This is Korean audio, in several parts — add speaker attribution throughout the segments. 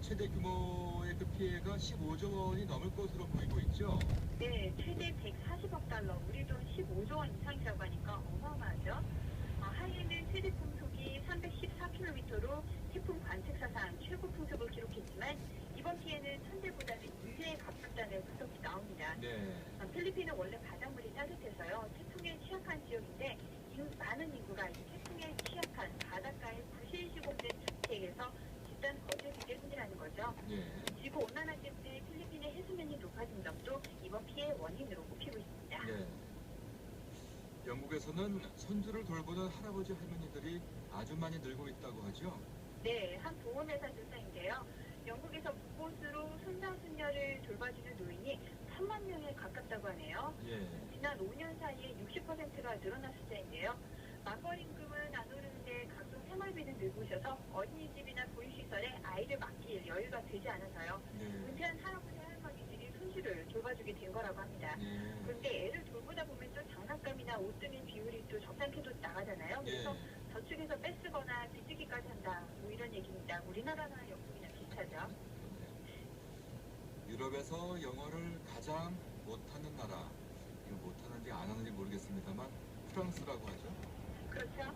Speaker 1: 최대 규모의 그 피해가 15조 원이 넘을 것으로 보이고 있죠.
Speaker 2: 네, 최대 140억 달러, 우리 돈 15조 원 이상이라고 하니까 어마어마하죠. 한일은 최대 풍속이 314km로 태풍 관측 사상 최고 풍속을 기록했지만 이번 피해는 천재보다는 2배에 가깝다는 분석이 나옵니다.
Speaker 1: 네.
Speaker 2: 필리핀은 원래 바닷물이 따뜻해서요, 태풍에 취약한 지역인데 많은 인구가 이 태풍에 취약한 바닷가의 구실시공된 주택에서 집단 거주 비대문이라는 거죠.
Speaker 1: 예.
Speaker 2: 지구 온난화 때문에 필리핀의 해수면이 높아진 점도 이번 피해의 원인으로 꼽히고 있습니다.
Speaker 1: 네. 영국에서는 손주를 돌보는 할아버지 할머니들이 아주 많이 늘고 있다고 하죠.
Speaker 2: 네, 한 보험회사 조사인데요. 영국에서 무보수로 손자 손녀를 돌봐주는 노인이 3만 명에 가깝다고 하네요.
Speaker 1: 예.
Speaker 2: 지난 5년 사이에 60%가 늘어난 숫자인데요. 맞벌이 임금은 안 오르는데 각종 생활비는 늘고 있어서 어린이집이나 보육시설에 아이를 맡길 여유가 되지 않아서요.
Speaker 1: 네.
Speaker 2: 은퇴한 할아버지 할머니들이 손주를 돌봐주게 된 거라고 합니다.
Speaker 1: 예.
Speaker 2: 그런데 애를 돌보다 보면 또 장난감이나 옷 등의 비율이 또 적잖게도 나가잖아요. 그래서 저축해서 뺏쓰거나 빚지기까지 한다. 뭐 이런 얘기입니다. 우리나라나 영국이나 비슷하죠.
Speaker 1: 유럽에서 영어를 가장 못하는 나라, 이거 못하는지 안 하는지 모르겠습니다만 프랑스라고 하죠.
Speaker 2: 그렇죠.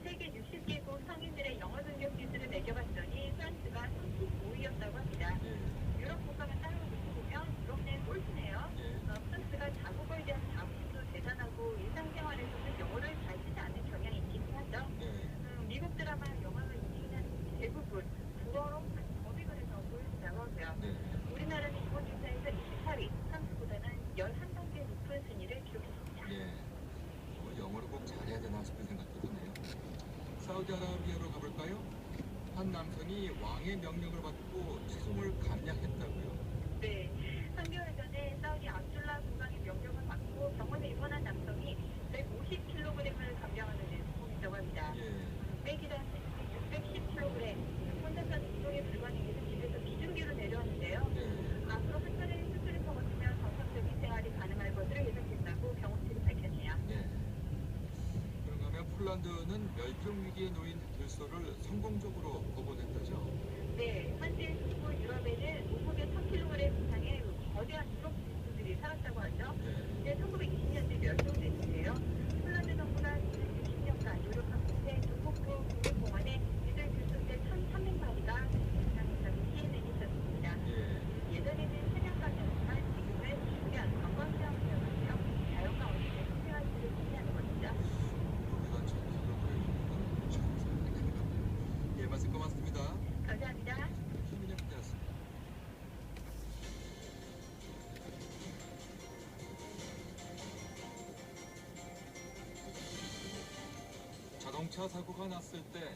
Speaker 2: 세계 60개국 성인들의 영어 능력 지수를 매겨봤더니 프랑스가 35위였다고 합니다.
Speaker 1: 예.
Speaker 2: 유럽 국가만 따라오고 보면 유럽 내 꼴찌네요.
Speaker 1: 예.
Speaker 2: 프랑스가 자국어에 대한 자부심도 대단하고 일상생활에서는 영어를 잘 쓰지 않는 경향이 있긴 하죠.
Speaker 1: 네.
Speaker 2: 미국 드라마 영화가 인기는 대부분 불어로 더빙을 해서 보여준다고 하고요.
Speaker 1: 네.
Speaker 2: 우리나라는 이번 조사에서 24위, 프랑스보다는 11단계 높은 순위를 기록했습니다.
Speaker 1: 예. 영어를 꼭 잘해야 되나 싶은 생각도 드네요. 사우디아라비아로 가볼까요? 한 남성이 왕의 명령을 받고 채송을 감량했다고요.
Speaker 2: 네, 3개월 전에 사우디 압둘라 국왕의 명령을 받고 병원에 입원한 남성이 150kg을 감량하는 데 성공했다고 합니다.
Speaker 1: 예.
Speaker 2: 백이란 610kg, 혼자서는 이동에 불가능해서 집에서 비중기로 내려왔는데요.
Speaker 1: 네.
Speaker 2: 앞으로 한 차례 수술을 거치면 정상적인 생활이 가능할 것으로 예상된다고 병원 측이 밝혔네요.
Speaker 1: 예. 그런가 하면 폴란드는 멸종 위기에 놓인 들소를 성공적으로 복원했다죠.
Speaker 2: 네, 현재 중부 유럽에는 몸무게 1000kg 이상의 거대한 유럽 들소들이 살았다고 하죠.
Speaker 1: 네.
Speaker 2: 1920년대 멸종됐는데요. 폴란드 정부가 지난 60년간 노력한 끝에 동북부 국립공원에 이들 들소대 1,300마리가 등장했다고 CNN이 썼습니다.
Speaker 1: 예.
Speaker 2: 예전에는 사냥감이었지만 지금은 중요한 관광체험이라고요. 자연과 어린이의 생활들을 지니하는 것이죠.
Speaker 1: 무게가 1000kg이면 참 예, 말씀 고맙습니다.
Speaker 2: 감사합니다.
Speaker 1: 김민영 기자였습니다. 자동차 사고가 났을 때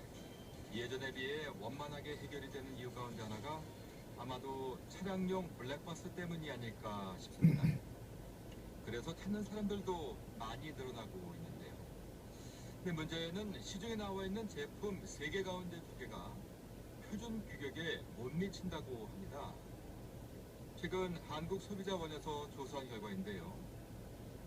Speaker 1: 예전에 비해 원만하게 해결이 되는 이유 가운데 하나가 아마도 차량용 블랙박스 때문이 아닐까 싶습니다. 그래서 찾는 사람들도 많이 늘어나고 있는데요. 근데 문제는 시중에 나와 있는 제품 3개 가운데 2개가 표준 규격에 못 미친다고 합니다. 최근 한국소비자원에서 조사한 결과인데요.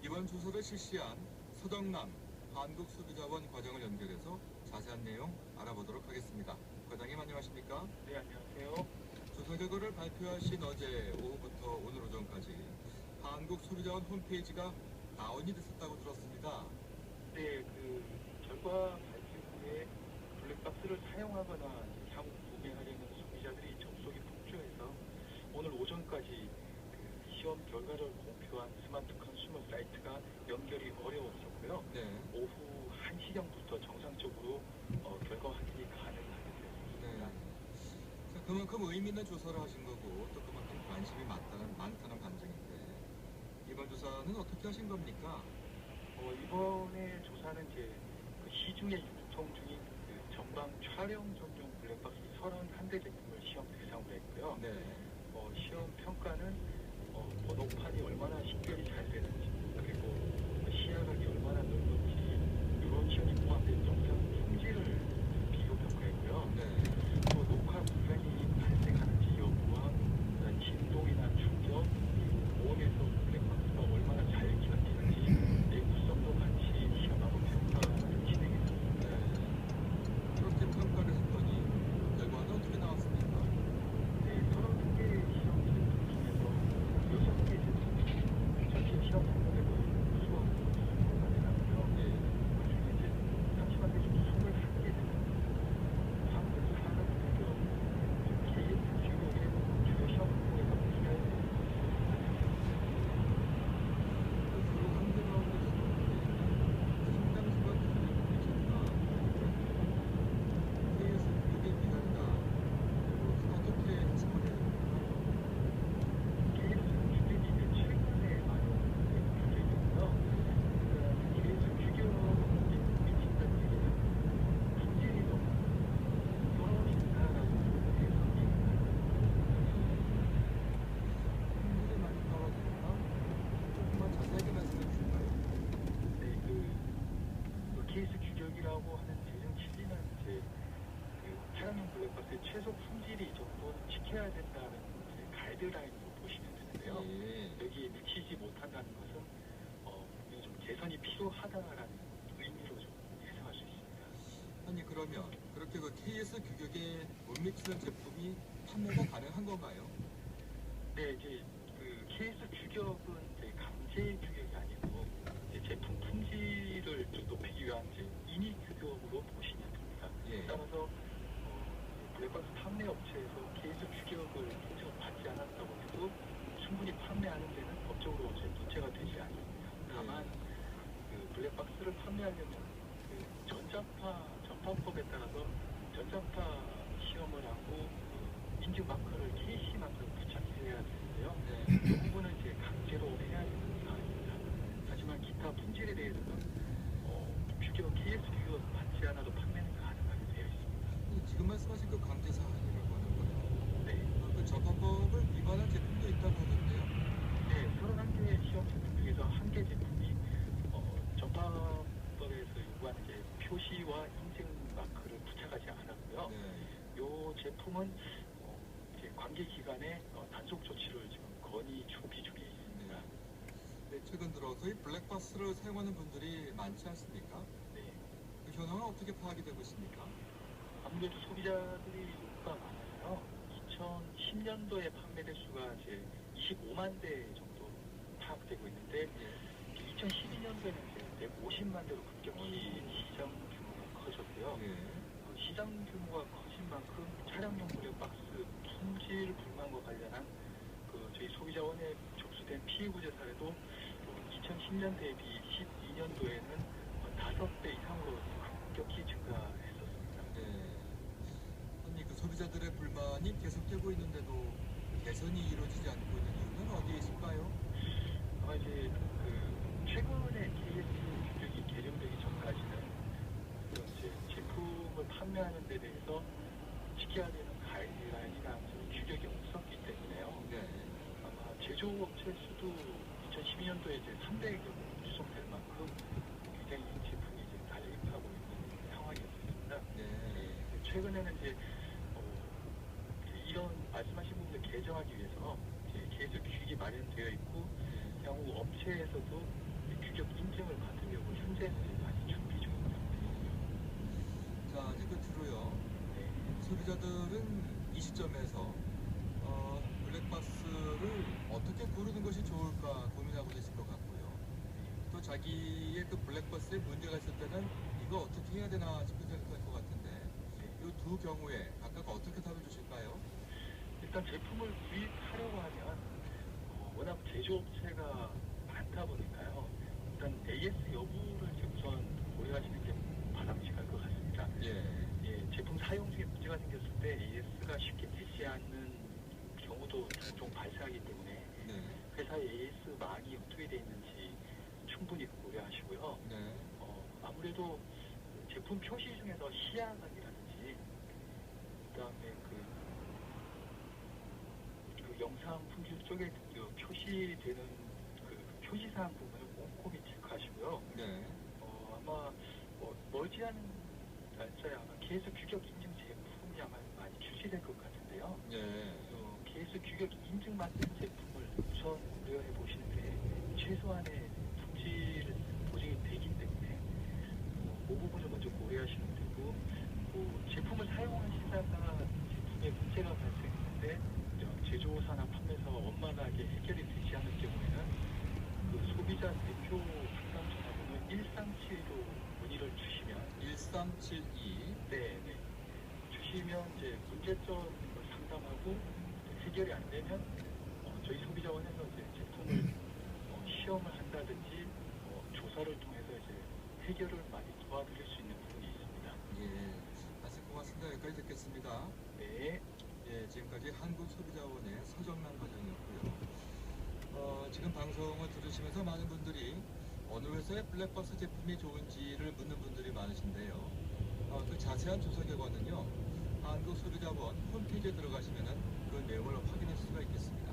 Speaker 1: 이번 조사를 실시한 서정남 한국소비자원 과장을 연결해서 자세한 내용 알아보도록 하겠습니다. 과장님 안녕하십니까?
Speaker 3: 네, 안녕하세요.
Speaker 1: 조사 결과를 발표하신 어제 오후부터 오늘 오전까지 한국소비자원 홈페이지가 다운이 됐었다고 들었습니다.
Speaker 3: 네, 결과 발표 후에 블랙박스를 사용하거나 향후 구매하려는 소비자들이 접속이 폭주해서 오늘 오전까지 시험 결과를 공표한 스마트 컨슈머 사이트가 연결이 어려웠었고요.
Speaker 1: 네.
Speaker 3: 오후 1시경부터 정상적으로 결과 확인이 가능하게 되었습니다.
Speaker 1: 네. 자, 그만큼 의미 있는 조사를 하신 거고 또 그만큼 관심이 많다는 감정인데 이번 조사는 어떻게 하신 겁니까?
Speaker 3: 이번에 조사는 이제 시중에 유통 중인 전방 촬영 전용 블랙박스 31대 제품을 시험 대상으로 했고요.
Speaker 1: 네.
Speaker 3: 시험 평가는 번호판이 얼마나 식별이 잘 되는지 그리고 시야각이 얼마나 넓은지 이런 시험이 포함된 영상 품질을 비교 평가했고요.
Speaker 1: 네.
Speaker 3: 또 녹화 불편이 발생하는지 여부와 진동이나 충격, 보온에서 블랙박스가 얼마나 잘 견디는지 내구성도 같이 시험하고 평가를 진행했습니다.
Speaker 1: 네. 그렇게 평가를 했더니 결과는 어떻게 나왔습니까?
Speaker 3: 지켜야 된다는 가이드라인으로 보시면 되는데요.
Speaker 1: 예.
Speaker 3: 여기에 미치지 못한다는 것은 분명히 좀 개선이 필요하다라는 의미로 좀 해석할 수 있습니다.
Speaker 1: 아니 그러면 그렇게 그 KS 규격에 못 미치는 제품이 판매가 가능한 건가요?
Speaker 3: 네, 이제 그 KS 규격은 이제 강제 규격이 아니고 이제 제품 품질을 좀 높이기 위한 이제 인위 규격으로 보시면 됩니다.
Speaker 1: 예.
Speaker 3: 따라서 블랙박스 판매 업체에서 KS 규격을 인증을 받지 않았다고 해도 충분히 판매하는 데는 법적으로 이제 문제가 되지 않습니다. 다만 그 블랙박스를 판매하려면 그 전자파법에 따라서 전자파 시험을 하고 그 인증 마크를 KC 마크를 부착해야 되는데요.
Speaker 1: 네.
Speaker 3: 이 부분은 이제 강제로 해야 되는 사항입니다. 하지만 기타 품질에 대해서는 규격 KS 규격 받지 않아도 판매는 가능하게 되어 있습니다.
Speaker 1: 지금 말씀하신 그 강제 사항이라고 하는 거는
Speaker 3: 네.
Speaker 1: 그 전파법을 위반한 제품도 있다고 하던데요.
Speaker 3: 네, 31개 시험 제품 중에서 한 개 제품이 전파법에서 요구하는 이제 표시와 인증 마크를 부착하지 않았고요.
Speaker 1: 네.
Speaker 3: 이 제품은 이제 관계 기관에 단속 조치를 지금 건의 준비 중에 있습니다.
Speaker 1: 네, 최근 들어서 이 블랙박스를 사용하는 분들이 많지 않습니까?
Speaker 3: 네,
Speaker 1: 그 현황은 어떻게 파악이 되고 있습니까?
Speaker 3: 아무래도 소비자들이 요구가 많아서요. 2010년도에 판매 대수가 이제 25만 대 정도 파악되고 있는데 2012년도에는 이제 150만 대로 급격히 시장 규모가 커졌고요.
Speaker 1: 예.
Speaker 3: 시장 규모가 커진 만큼 차량용 블랙박스 품질 불만과 관련한 그 저희 소비자원에 접수된 피해 구제 사례도 2010년 대비 12년도에는 5배 이상으로 급격히 증가했었습니다.
Speaker 1: 네. 아니 그 소비자들의 불만이 계속되고 있는데도 개선이 이루어지지 않고 있는 이유는 어디에 있을까요?
Speaker 3: 아마 이제 그 최근에 KS 규격이 개정되기 전까지는 이제 제품을 판매하는 데 대해서 지켜야 되는 가이드라인이나 규격이 없었기 때문에요.
Speaker 1: 네.
Speaker 3: 아마 제조업체 수도 2012년도에 이제 300여 개 구성될 만큼 굉장히 제품이 이제 난립하고 있는 상황이었습니다.
Speaker 1: 네.
Speaker 3: 최근에는 이제 이런 말씀하신 부분을 개정하기 위해서 이제 계속 규격이 마련되어 있고 향후 업체에서도 규격 인증을 받으려고 현재는 많이 준비 중입니다.
Speaker 1: 자 이제 끝으로요.
Speaker 3: 네.
Speaker 1: 소비자들은 이 시점에서 블랙박스를 어떻게 고르는 것이 좋을까 고민하고 계실 것 같고요. 또 자기의 그 블랙박스에 문제가 있을 때는 이거 어떻게 해야 되나 싶은 생각할 것 같은데 이 두 경우에 각각 어떻게 답을 주실까요?
Speaker 3: 일단 제품을 구입하려고 하면 워낙 제조업체가 많다 보니까요. 일단 AS 여부를 이제 우선 고려하시는 게 바람직할 것 같습니다.
Speaker 1: 예.
Speaker 3: 제품 사용 중에 문제가 생겼을 때 AS가 쉽게 되지 않는 경우도 종종 발생하기 때문에
Speaker 1: 네.
Speaker 3: 회사의 AS망이 어떻게 되어 있는지 충분히 고려하시고요.
Speaker 1: 네.
Speaker 3: 아무래도 제품 표시 중에서 시야각이라든지 그다음에 그 영상 품질 쪽에 그 표시되는 그 표시사항 부분을 꼼꼼히 체크하시고요.
Speaker 1: 네.
Speaker 3: 아마 머지않은 날짜에 아마 KS 규격 인증 제품이 아마 많이 출시될 것 같은데요.
Speaker 1: 예.
Speaker 3: KS 규격 인증받는 제품을 우선 고려해 보시는 게 최소한의 품질 보증이 되기 때문에 그 부분을 먼저 고려하시면 되고 제품을 사용하시다가 제품에 문제가 발생했는데 제조사나 판매사가 원만하게 해결이 되지 않을 경우에는 그 소비자 대표 상담 전화번호 137로 문의를 주시면
Speaker 1: 1372
Speaker 3: 네. 주시면 이제 문제점을 상담하고 해결이 안 되면 저희 소비자원에서 이제 제품을 시험을 한다든지 조사를 통해서 이제 해결을 많이 도와드릴 수 있는 부분이 있습니다.
Speaker 1: 예. 다시 고맙습니다. 여기까지 듣겠습니다.
Speaker 3: 네.
Speaker 1: 예, 지금까지 한국소비자원의 서정란 과장이었고요. 지금 방송을 들으시면서 많은 분들이 어느 회사의 블랙박스 제품이 좋은지를 묻는 분들이 많으신데요. 그 자세한 조사 결과는요, 한국소비자원 홈페이지에 들어가시면 그 내용을 확인할 수가 있겠습니다.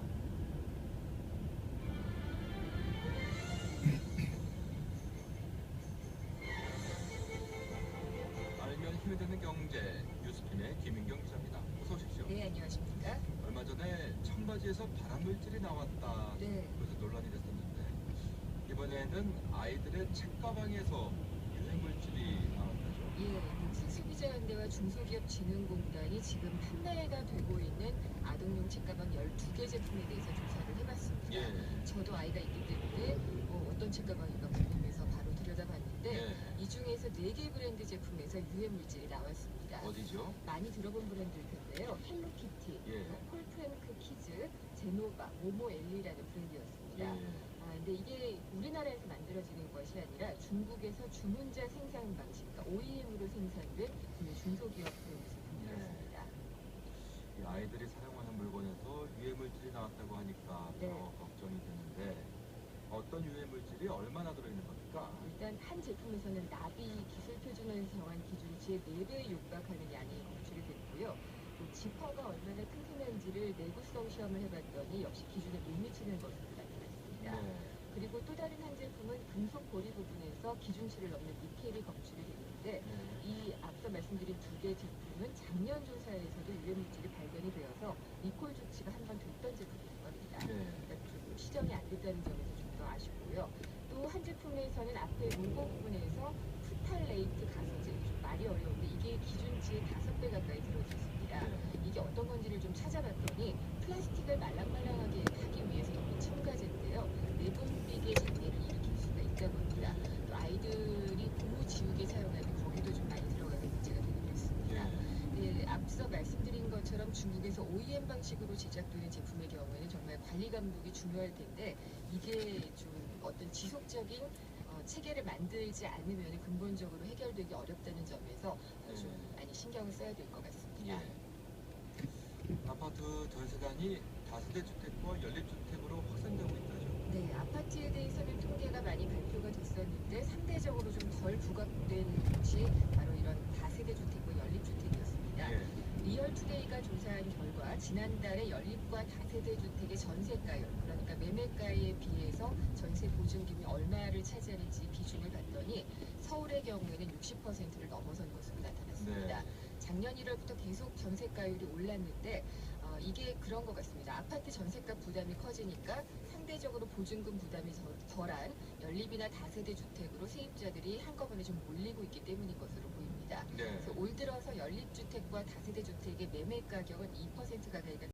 Speaker 1: 알면 힘이 되는 경제 뉴스팀의 김인경 기자입니다. 어서 오십시오.
Speaker 4: 네, 안녕하십니까?
Speaker 1: 얼마 전 청바지에서 발암물질이 나왔다.
Speaker 4: 네.
Speaker 1: 그래서 논란이 됐었는데 이번에는 아이들의 책가방에서 유해물질이 나왔다죠.
Speaker 4: 예, 국제소비자연대와 중소기업진흥공단이 지금 판매가 되고 있는 아동용 책가방 12개 제품에 대해서 조사를 해봤습니다.
Speaker 1: 예.
Speaker 4: 저도 아이가 있기 때문에 어떤 책가방인가 궁금해서 바로 들여다봤는데
Speaker 1: 예.
Speaker 4: 이 중에서 4개 브랜드 제품에서 유해물질이 나왔습니다.
Speaker 1: 어디죠?
Speaker 4: 많이 들어본 브랜드일 텐데요. 헬로키티,
Speaker 1: 예.
Speaker 4: 폴프랭크 키즈, 제노바, 모모엘리라는 브랜드였습니다.
Speaker 1: 예.
Speaker 4: 근데 이게 우리나라에서 만들어지는 것이 아니라 중국에서 주문자 생산 방식, 그러니까 OEM으로 생산된 국내 중소기업 브랜드 제품이었습니다.
Speaker 1: 이 아이들이 사용하는 물건에서 유해물질이 나왔다고 하니까
Speaker 4: 네.
Speaker 1: 더 걱정이 되는데 어떤 유해물질이 얼마나 들어있는 겁니까?
Speaker 4: 일단 한 제품에서는 나비 기술 표준을 정한 기준치의 4배에 육박하는 양이 검출이 됐고요. 또 지퍼가 얼마나 튼튼한지를 내구성 시험을 해봤더니 역시 기준에 못 미치는 것으로 나타났습니다.
Speaker 1: 네.
Speaker 4: 그리고 또 다른 한 제품은 금속 고리 부분에서 기준치를 넘는 니켈이 검출이 됐는데
Speaker 1: 네.
Speaker 4: 이 앞서 말씀드린 2개 제품은 작년 조사에서도 유해물질이 발견이 되어서 리콜 조치가 한 번 됐던 제품인 겁니다.
Speaker 1: 네.
Speaker 4: 그러니까 좀 시정이 안 됐다는 점에서 좀 더 아쉽고요. 또 한 제품에서는 앞에 로고 부분에서 프탈레이트 가소제, 좀 말이 어려운데 이게 기준치의 5배 가까이 들어있었습니다.
Speaker 1: 네.
Speaker 4: 이게 어떤 건지를 좀 찾아봤더니 플라스틱을 말랑말랑하게 하기 위해서 넣는 첨가제인데요. 내분비계 장애를 일으킬 수가 있다고 합니다. 또 아이들이 고무 지우개 사용할 때 거기도 좀 많이 들어가서 문제가 되기도 했습니다. 네, 앞서 말씀드린 것처럼 중국에서 OEM 방식으로 제작되는 제품의 경우에는 정말 관리 감독이 중요할 텐데 이게 좀 어떤 지속적인 체계를 만들지 않으면 근본적으로 해결되기 어렵다는 점에서 좀 많이 신경을 써야 될 것 같습니다.
Speaker 1: 예. 아파트 전세단이 다세대 주택과 연립주택으로 확산되고 있다죠.
Speaker 4: 네, 아파트에 대해서는 통계가 많이 발표가 됐었는데 상대적으로 좀 덜 부각된 곳이 바로 이런 다세대 주택과 연립주택이었습니다.
Speaker 1: 예.
Speaker 4: 리얼투데이가 조사한 결과 지난달에 연립과 다세대 주택의 전세가율, 그러니까 매매가에 비해서 전세 보증금이 얼마를 차지하는지 기준을 봤더니 서울의 경우에는 60%를 넘어선 것으로 나타났습니다.
Speaker 1: 네.
Speaker 4: 작년 1월부터 계속 전세가율이 올랐는데 이게 그런 것 같습니다. 아파트 전세가 부담이 커지니까 상대적으로 보증금 부담이 덜한 연립이나 다세대 주택으로 세입자들이 한꺼번에 좀 몰리고 있기 때문인 것으로 보입니다.
Speaker 1: 네.
Speaker 4: 그래서 올 들어서 연립주택과 다세대 주택의 매매 가격은 2% 가까이가